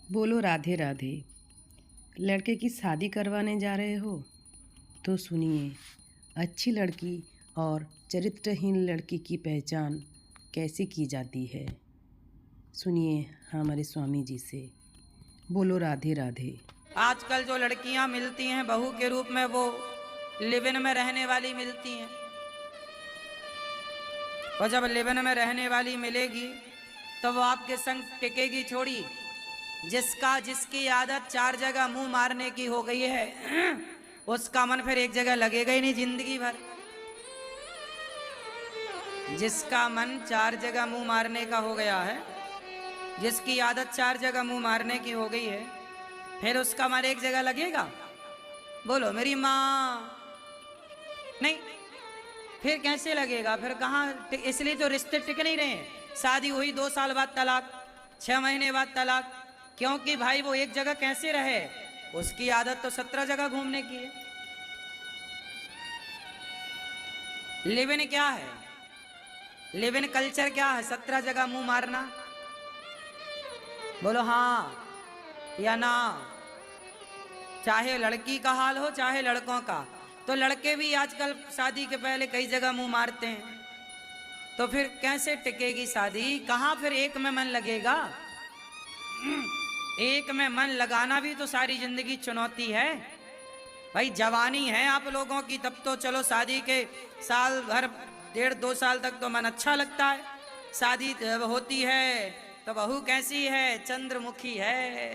बोलो राधे राधे। लड़के की शादी करवाने जा रहे हो तो सुनिए, अच्छी लड़की और चरित्रहीन लड़की की पहचान कैसे की जाती है, सुनिए हमारे स्वामी जी से। बोलो राधे राधे। आजकल जो लड़कियां मिलती हैं बहू के रूप में, वो लिव इन में रहने वाली मिलती हैं। और जब लिव इन में रहने वाली मिलेगी तो वो आपके संग टिकेगी थोड़ी। जिसकी आदत चार जगह मुंह मारने की हो गई है उसका मन फिर एक जगह लगेगा ही नहीं जिंदगी भर। जिसका मन चार जगह मुंह मारने का हो गया है, जिसकी आदत चार जगह मुंह मारने की हो गई है, फिर उसका मन एक जगह लगेगा? बोलो मेरी माँ। नहीं, फिर कैसे लगेगा? फिर कहाँ? इसलिए तो रिश्ते टिक नहीं रहे हैं। शादी हुई 2 साल बाद तलाक, 6 महीने बाद तलाक। क्योंकि भाई वो एक जगह कैसे रहे? उसकी आदत तो 17 जगह घूमने की है। लिव इन क्या है? लिव इन कल्चर क्या है? 17 जगह मुंह मारना। बोलो हाँ या ना। चाहे लड़की का हाल हो चाहे लड़कों का, तो लड़के भी आजकल शादी के पहले कई जगह मुंह मारते हैं। तो फिर कैसे टिकेगी शादी? कहां फिर एक में मन लगेगा? एक में मन लगाना भी तो सारी जिंदगी चुनौती है भाई। जवानी है आप लोगों की तब तो चलो, शादी के साल भर 1.5-2 साल तक तो मन अच्छा लगता है। शादी होती है तो बहू कैसी है? चंद्रमुखी है।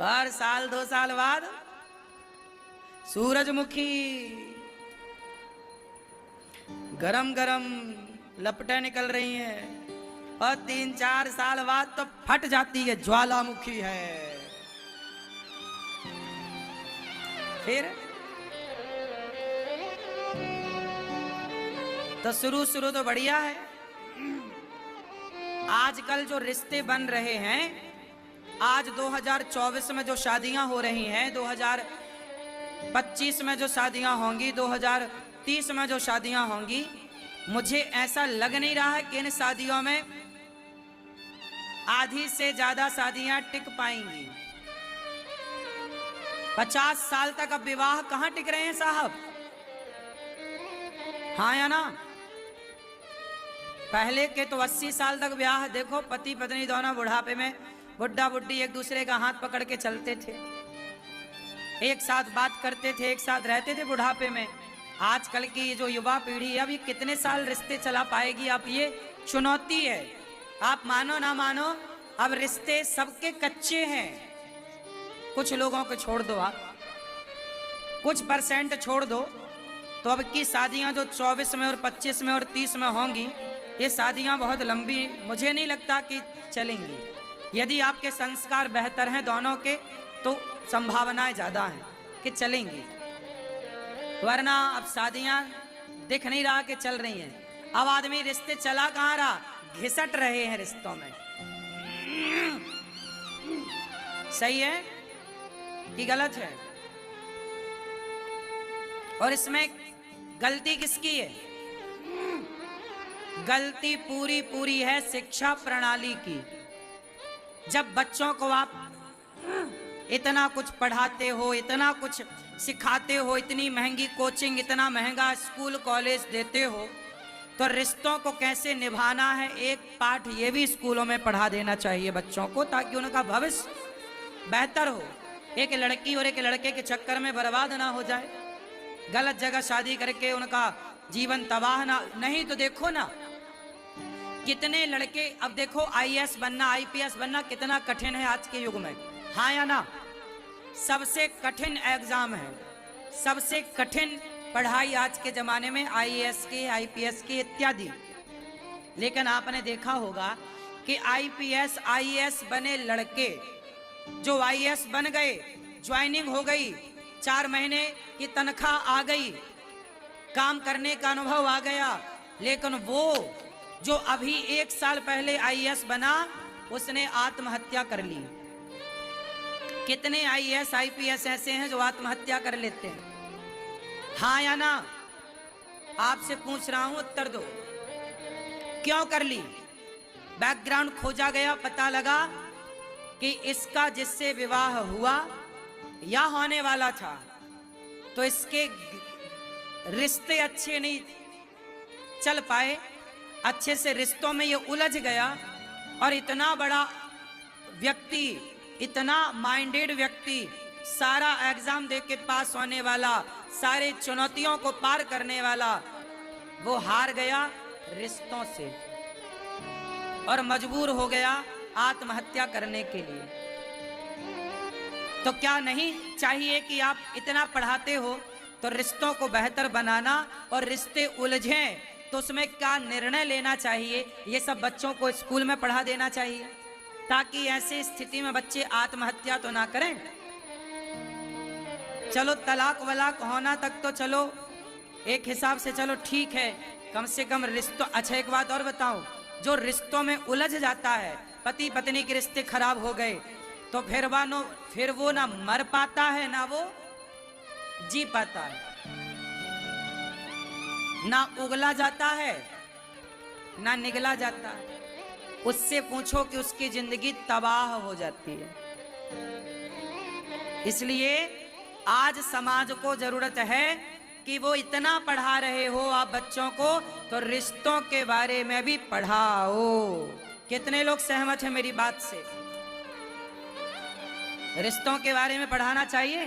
हर साल 2 साल बाद सूरजमुखी। गरम गरम लपटें निकल रही हैं और 3-4 साल बाद तो फट जाती है, ज्वालामुखी है। फिर तो शुरू तो बढ़िया है। आजकल जो रिश्ते बन रहे हैं, आज 2024 में जो शादियां हो रही हैं, 2025 में जो शादियां होंगी, 2030 में जो शादियां होंगी, मुझे ऐसा लग नहीं रहा है कि इन शादियों में आधी से ज्यादा शादियां टिक पाएंगी। 50 साल तक अब विवाह कहां टिक रहे हैं साहब? हाँ या ना? पहले के तो 80 साल तक ब्याह देखो, पति पत्नी दोनों बुढ़ापे में, बुढ़ा बुढ़ी एक दूसरे का हाथ पकड़ के चलते थे, एक साथ बात करते थे, एक साथ रहते थे बुढ़ापे में। आजकल की जो युवा पीढ़ी है, अभी कितने साल रिश्ते चला पाएगी? अब ये चुनौती है। आप मानो ना मानो, अब रिश्ते सबके कच्चे हैं। कुछ लोगों को छोड़ दो, आप कुछ परसेंट छोड़ दो, तो अब की शादियां जो 24 में और 25 में और 30 में होंगी, ये शादियां बहुत लंबी मुझे नहीं लगता कि चलेंगी। यदि आपके संस्कार बेहतर हैं दोनों के, तो संभावनाएं ज्यादा हैं कि चलेंगी, वरना अब शादियां दिख नहीं रहा कि चल रही हैं। अब आदमी रिश्ते चला कहां रहा, घिसट रहे हैं रिश्तों में। सही है कि गलत है? और इसमें गलती किसकी है? गलती पूरी पूरी है शिक्षा प्रणाली की। जब बच्चों को आप इतना कुछ पढ़ाते हो, इतना कुछ सिखाते हो, इतनी महंगी कोचिंग, इतना महंगा स्कूल कॉलेज देते हो, तो रिश्तों को कैसे निभाना है, एक पाठ ये भी स्कूलों में पढ़ा देना चाहिए बच्चों को, ताकि उनका भविष्य बेहतर हो। एक लड़की और एक लड़के के चक्कर में बर्बाद ना हो जाए, गलत जगह शादी करके उनका जीवन तबाह ना। नहीं तो देखो ना, कितने लड़के, अब देखो आईएएस बनना, आईपीएस बनना कितना कठिन है आज के युग में। हाँ या ना? सबसे कठिन एग्जाम है, सबसे कठिन पढ़ाई आज के जमाने में आईएएस के, आईपीएस के इत्यादि। लेकिन आपने देखा होगा कि आईपीएस आईएएस बने लड़के, जो आईएएस बन गए, ज्वाइनिंग हो गई, 4 महीने की तनख्वाह आ गई, काम करने का अनुभव आ गया, लेकिन वो जो अभी 1 साल पहले आईएएस बना, उसने आत्महत्या कर ली। कितने आईएएस आईपीएस ऐसे हैं जो आत्महत्या कर लेते हैं? हाँ या ना? आपसे पूछ रहा हूं, उत्तर दो। क्यों कर ली? बैकग्राउंड खोजा गया, पता लगा कि इसका जिससे विवाह हुआ या होने वाला था, तो इसके रिश्ते अच्छे नहीं चल पाए, अच्छे से रिश्तों में ये उलझ गया, और इतना बड़ा व्यक्ति, इतना माइंडेड व्यक्ति, सारा एग्जाम दे के पास होने वाला, सारे चुनौतियों को पार करने वाला, वो हार गया रिश्तों से और मजबूर हो गया आत्महत्या करने के लिए। तो क्या नहीं चाहिए कि आप इतना पढ़ाते हो तो रिश्तों को बेहतर बनाना, और रिश्ते उलझें तो उसमें क्या निर्णय लेना चाहिए, ये सब बच्चों को स्कूल में पढ़ा देना चाहिए, ताकि ऐसी स्थिति में बच्चे आत्महत्या तो ना करें। चलो तलाक वलाक होना तक तो चलो एक हिसाब से चलो ठीक है, कम से कम रिश्तों। अच्छा एक बात और बताऊं, जो रिश्तों में उलझ जाता है, पति पत्नी के रिश्ते खराब हो गए, तो फिर वो ना मर पाता है ना वो जी पाता है, ना उगला जाता है ना निगला जाता है। उससे पूछो कि उसकी जिंदगी तबाह हो जाती है। इसलिए आज समाज को जरूरत है कि वो इतना पढ़ा रहे हो आप बच्चों को, तो रिश्तों के बारे में भी पढ़ाओ। कितने लोग सहमत हैं मेरी बात से? रिश्तों के बारे में पढ़ाना चाहिए।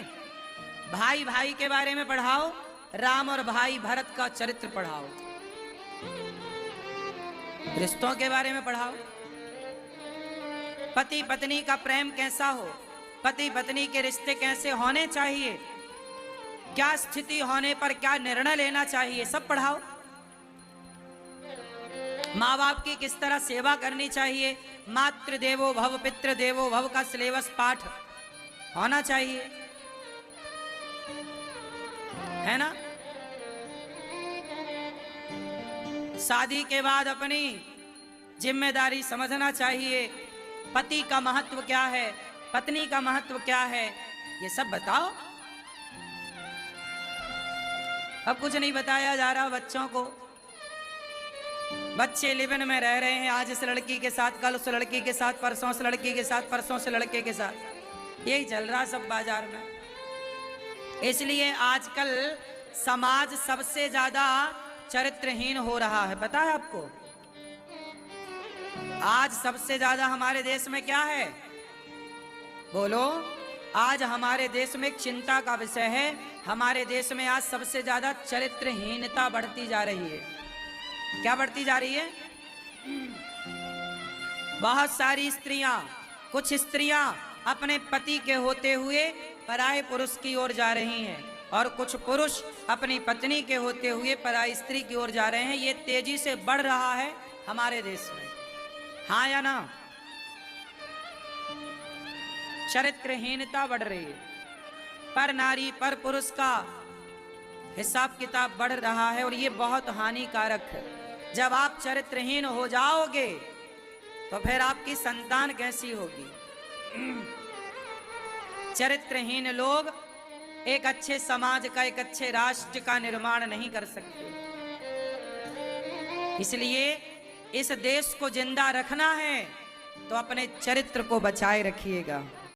भाई भाई के बारे में पढ़ाओ, राम और भाई भरत का चरित्र पढ़ाओ, रिश्तों के बारे में पढ़ाओ। पति पत्नी का प्रेम कैसा हो, पति पत्नी के रिश्ते कैसे होने चाहिए, क्या स्थिति होने पर क्या निर्णय लेना चाहिए, सब पढ़ाओ। माँ बाप की किस तरह सेवा करनी चाहिए, मातृ देवो भव पितृ देवो भव का सिलेबस पाठ होना चाहिए, है ना। शादी के बाद अपनी जिम्मेदारी समझना चाहिए, पति का महत्व क्या है, पत्नी का महत्व क्या है, ये सब बताओ। अब कुछ नहीं बताया जा रहा बच्चों को। बच्चे लिव-इन में रह रहे हैं, आज इस लड़की के साथ, कल उस लड़की के साथ, परसों उस लड़की के साथ, परसों से लड़के के साथ, यही चल रहा सब बाजार में। इसलिए आजकल समाज सबसे ज्यादा चरित्रहीन हो रहा है, पता है आपको? आज सबसे ज्यादा हमारे देश में क्या है, बोलो? आज हमारे देश में एक चिंता का विषय है। हमारे देश में आज सबसे ज्यादा चरित्रहीनता बढ़ती जा रही है। क्या बढ़ती जा रही है? बहुत सारी स्त्रियां, कुछ स्त्रियां अपने पति के होते हुए पराये पुरुष की ओर जा रही हैं, और कुछ पुरुष अपनी पत्नी के होते हुए पराई स्त्री की ओर जा रहे हैं। ये तेजी से बढ़ रहा है हमारे देश में, हाँ या ना? चरित्रहीनता बढ़ रही है, पर नारी पर पुरुष का हिसाब किताब बढ़ रहा है, और ये बहुत हानिकारक है। जब आप चरित्रहीन हो जाओगे तो फिर आपकी संतान कैसी होगी? चरित्रहीन लोग एक अच्छे समाज का, एक अच्छे राष्ट्र का निर्माण नहीं कर सकते। इसलिए इस देश को जिंदा रखना है तो अपने चरित्र को बचाए रखिएगा।